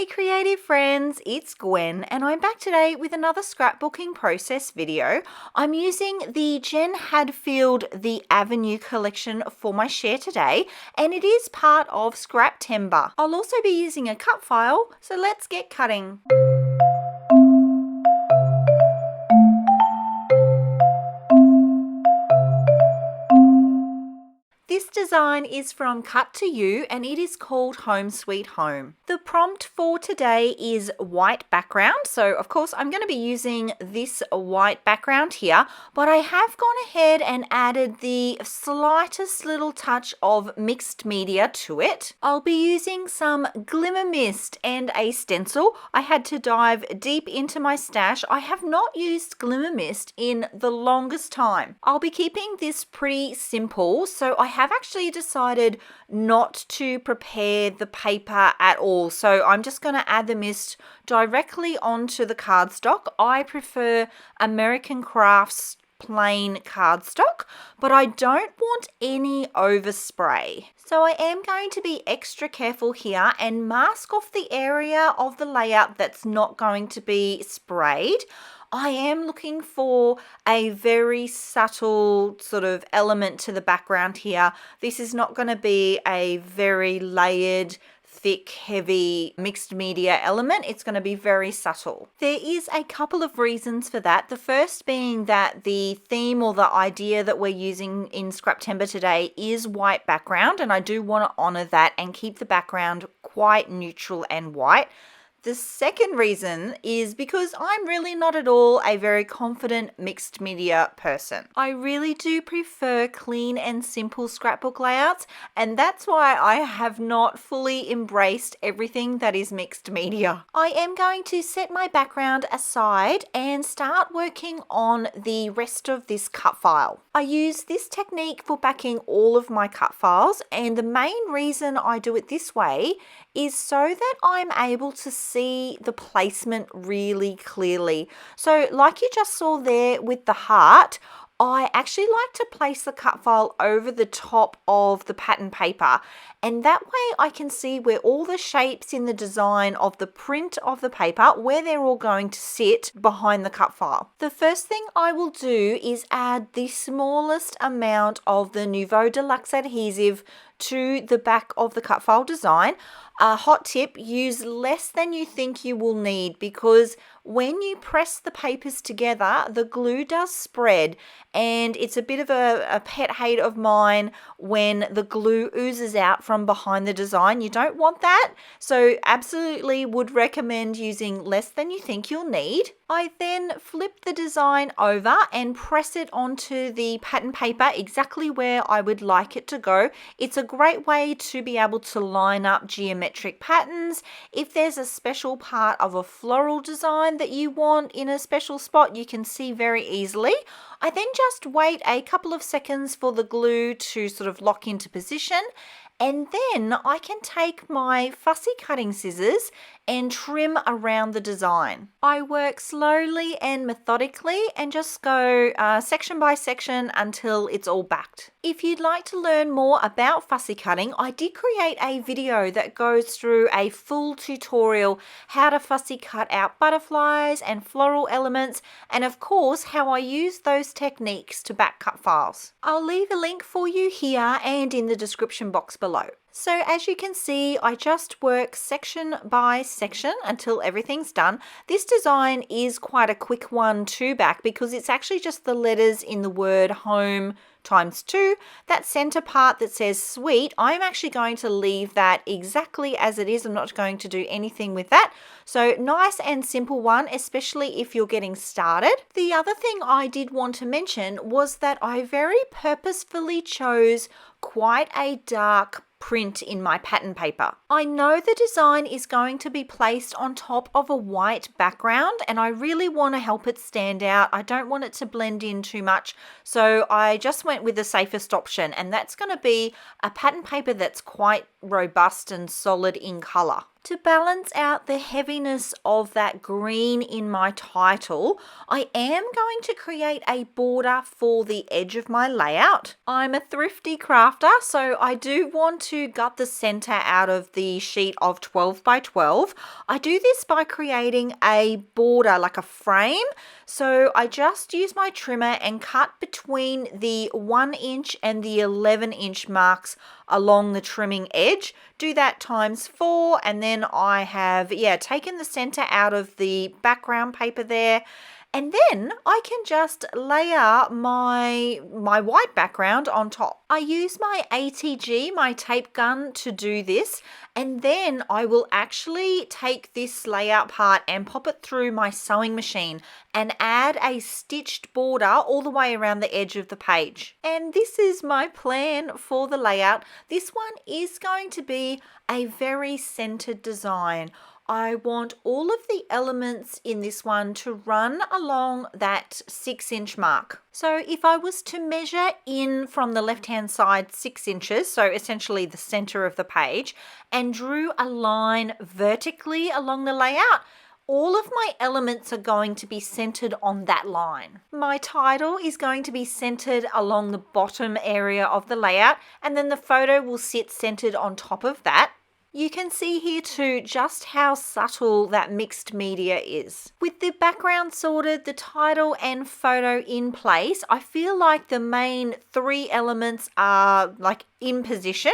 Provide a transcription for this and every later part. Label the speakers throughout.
Speaker 1: Hey creative friends, it's Gwen and I'm back today with another scrapbooking process video. I'm using the Jen Hadfield The Avenue collection for my share today and it is part of Scraptember. I'll also be using a cut file, so let's get cutting. This design is from Cut to You and it is called Home Sweet Home. The prompt for today is white background, so of course I'm going to be using this white background here, but I have gone ahead and added the slightest little touch of mixed media to it. I'll be using some glimmer mist and a stencil. I had to dive deep into my stash. I have not used glimmer mist in the longest time. I'll be keeping this pretty simple, so I have actually decided not to prepare the paper at all. So I'm just going to add the mist directly onto the cardstock. I prefer American Crafts plain cardstock, but I don't want any overspray. So I am going to be extra careful here and mask off the area of the layout that's not going to be sprayed. I am looking for a very subtle sort of element to the background here. This is not going to be a very layered, thick, heavy mixed media element. It's going to be very subtle. There is a couple of reasons for that. The first being that the theme or the idea that we're using in Scraptember today is white background, and I do want to honor that and keep the background quite neutral and white. The second reason is because I'm really not at all a very confident mixed media person. I really do prefer clean and simple scrapbook layouts, and that's why I have not fully embraced everything that is mixed media. I am going to set my background aside and start working on the rest of this cut file. I use this technique for backing all of my cut files, and the main reason I do it this way is so that I'm able to see the placement really clearly. So like you just saw there with the heart, I actually like to place the cut file over the top of the pattern paper, and that way I can see where all the shapes in the design of the print of the paper, where they're all going to sit behind the cut file. The first thing I will do is add the smallest amount of the Nouveau Deluxe adhesive to the back of the cut file design. A hot tip, use less than you think you will need, because when you press the papers together, the glue does spread, and it's a bit of a pet hate of mine when the glue oozes out from behind the design. You don't want that, so absolutely would recommend using less than you think you'll need. I then flip the design over and press it onto the pattern paper exactly where I would like it to go. It's a great way to be able to line up geometric patterns. If there's a special part of a floral design that you want in a special spot, you can see very easily. I then just wait a couple of seconds for the glue to sort of lock into position, and then I can take my fussy cutting scissors and trim around the design. I work slowly and methodically and just go section by section until it's all backed. If you'd like to learn more about fussy cutting, I did create a video that goes through a full tutorial how to fussy cut out butterflies and floral elements, and of course how I use those techniques to back cut files. I'll leave a link for you here and in the description box below. So as you can see, I just work section by section until everything's done. This design is quite a quick one to back because it's actually just the letters in the word home ×2. That center part that says sweet, I'm actually going to leave that exactly as it is. I'm not going to do anything with that. So nice and simple one, especially if you're getting started. The other thing I did want to mention was that I very purposefully chose quite a dark print in my pattern paper. I know the design is going to be placed on top of a white background and I really want to help it stand out. I don't want it to blend in too much, so I just went with the safest option, and that's going to be a pattern paper that's quite robust and solid in colour. To balance out the heaviness of that green in my title, I am going to create a border for the edge of my layout. I'm a thrifty crafter, so I do want to gut the center out of the sheet of 12 by 12. I do this by creating a border, like a frame. So I just use my trimmer and cut between the 1 inch and the 11-inch marks along the trimming edge. Do that times 4, and then I have taken the center out of the background paper there. And then I can just layer my white background on top. I use my ATG, my tape gun, to do this. And then I will actually take this layout part and pop it through my sewing machine and add a stitched border all the way around the edge of the page. And this is my plan for the layout. This one is going to be a very centered design. I want all of the elements in this one to run along that 6-inch mark. So if I was to measure in from the left-hand side 6 inches, so essentially the center of the page, and drew a line vertically along the layout, all of my elements are going to be centered on that line. My title is going to be centered along the bottom area of the layout, and then the photo will sit centered on top of that. You can see here too just how subtle that mixed media is. With the background sorted, the title and photo in place, I feel like the main 3 elements are like in position,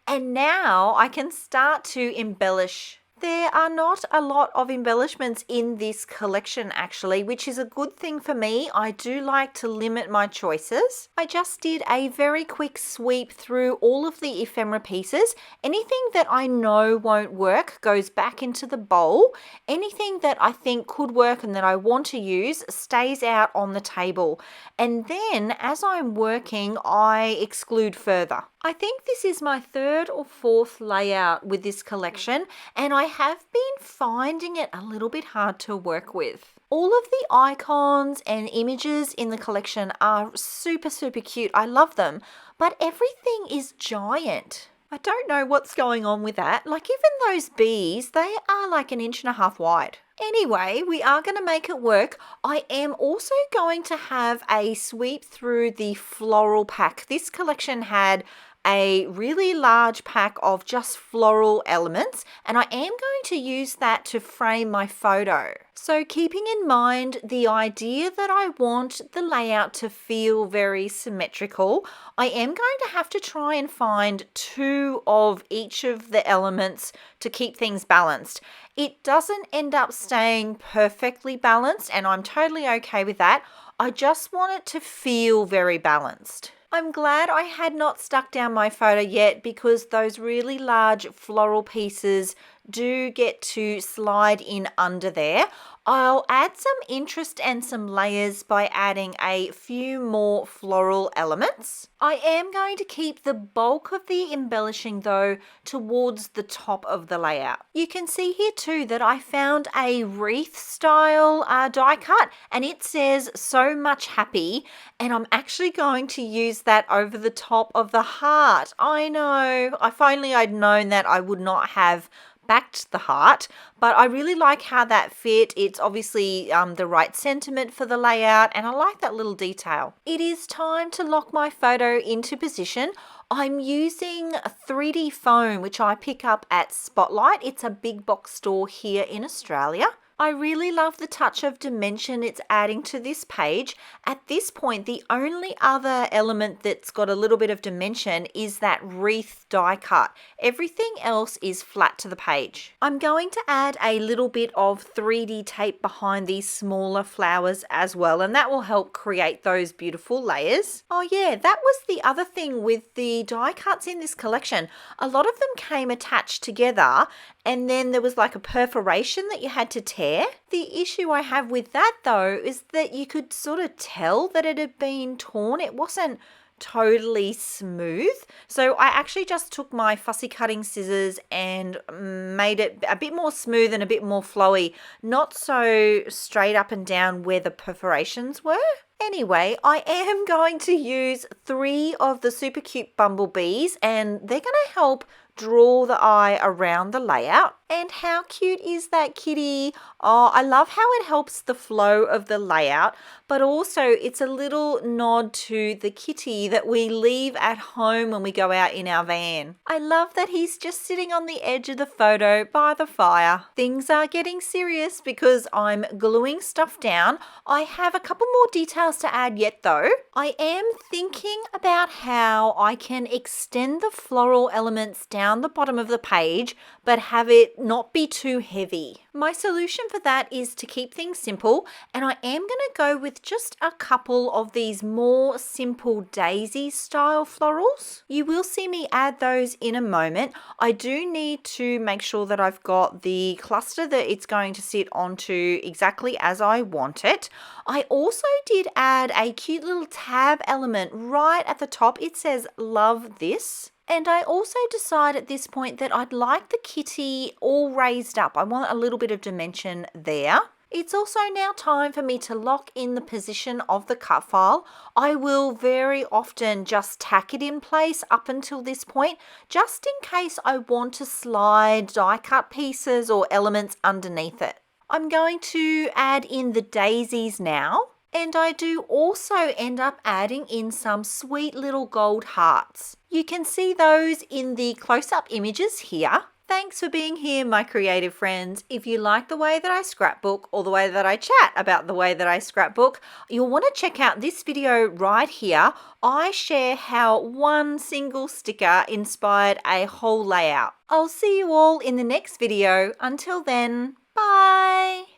Speaker 1: and now I can start to embellish. There are not a lot of embellishments in this collection actually, which is a good thing for me. I do like to limit my choices. I just did a very quick sweep through all of the ephemera pieces. Anything that I know won't work goes back into the bowl. Anything that I think could work and that I want to use stays out on the table. And then as I'm working, I exclude further. I think this is my 3rd or 4th layout with this collection, and I have been finding it a little bit hard to work with. All of the icons and images in the collection are super cute. I love them, but everything is giant. I don't know what's going on with that. Like even those bees, they are like 1.5 inches wide. Anyway, we are going to make it work. I am also going to have a sweep through the floral pack. This collection had a really large pack of just floral elements, and I am going to use that to frame my photo. So keeping in mind the idea that I want the layout to feel very symmetrical, I am going to have to try and find 2 of each of the elements to keep things balanced. It doesn't end up staying perfectly balanced, and I'm totally okay with that. I just want it to feel very balanced. I'm glad I had not stuck down my photo yet, because those really large floral pieces do get to slide in under there. I'll add some interest and some layers by adding a few more floral elements. I am going to keep the bulk of the embellishing though towards the top of the layout. You can see here too that I found a wreath style die cut, and it says "so much happy," and I'm actually going to use that over the top of the heart. I know, if only I'd known that I would not have backed the heart, but I really like how that fit. It's obviously the right sentiment for the layout, and I like that little detail. It is time to lock my photo into position. I'm using a 3D foam, which I pick up at Spotlight. It's a big box store here in Australia. I really love the touch of dimension it's adding to this page. At this point, the only other element that's got a little bit of dimension is that wreath die cut. Everything else is flat to the page. I'm going to add a little bit of 3D tape behind these smaller flowers as well, and that will help create those beautiful layers. Oh yeah, that was the other thing with the die cuts in this collection. A lot of them came attached together, and then there was like a perforation that you had to tear. The issue I have with that though is that you could sort of tell that it had been torn. It wasn't totally smooth. So I actually just took my fussy cutting scissors and made it a bit more smooth and a bit more flowy, not so straight up and down where the perforations were. Anyway, I am going to use 3 of the super cute bumblebees, and they're going to help draw the eye around the layout. And how cute is that kitty? Oh, I love how it helps the flow of the layout, but also it's a little nod to the kitty that we leave at home when we go out in our van. I love that he's just sitting on the edge of the photo by the fire. Things are getting serious because I'm gluing stuff down. I have a couple more details to add yet though. I am thinking about how I can extend the floral elements down the bottom of the page, but have it not be too heavy. My solution for that is to keep things simple, and I am going to go with just a couple of these more simple daisy style florals. You will see me add those in a moment. I do need to make sure that I've got the cluster that it's going to sit onto exactly as I want it. I also did add a cute little tab element right at the top. It says "Love this." And I also decide at this point that I'd like the kitty all raised up. I want a little bit of dimension there. It's also now time for me to lock in the position of the cut file. I will very often just tack it in place up until this point, just in case I want to slide die cut pieces or elements underneath it. I'm going to add in the daisies now. And I do also end up adding in some sweet little gold hearts. You can see those in the close-up images here. Thanks for being here, my creative friends. If you like the way that I scrapbook or the way that I chat about the way that I scrapbook, you'll want to check out this video right here. I share how one single sticker inspired a whole layout. I'll see you all in the next video. Until then, bye.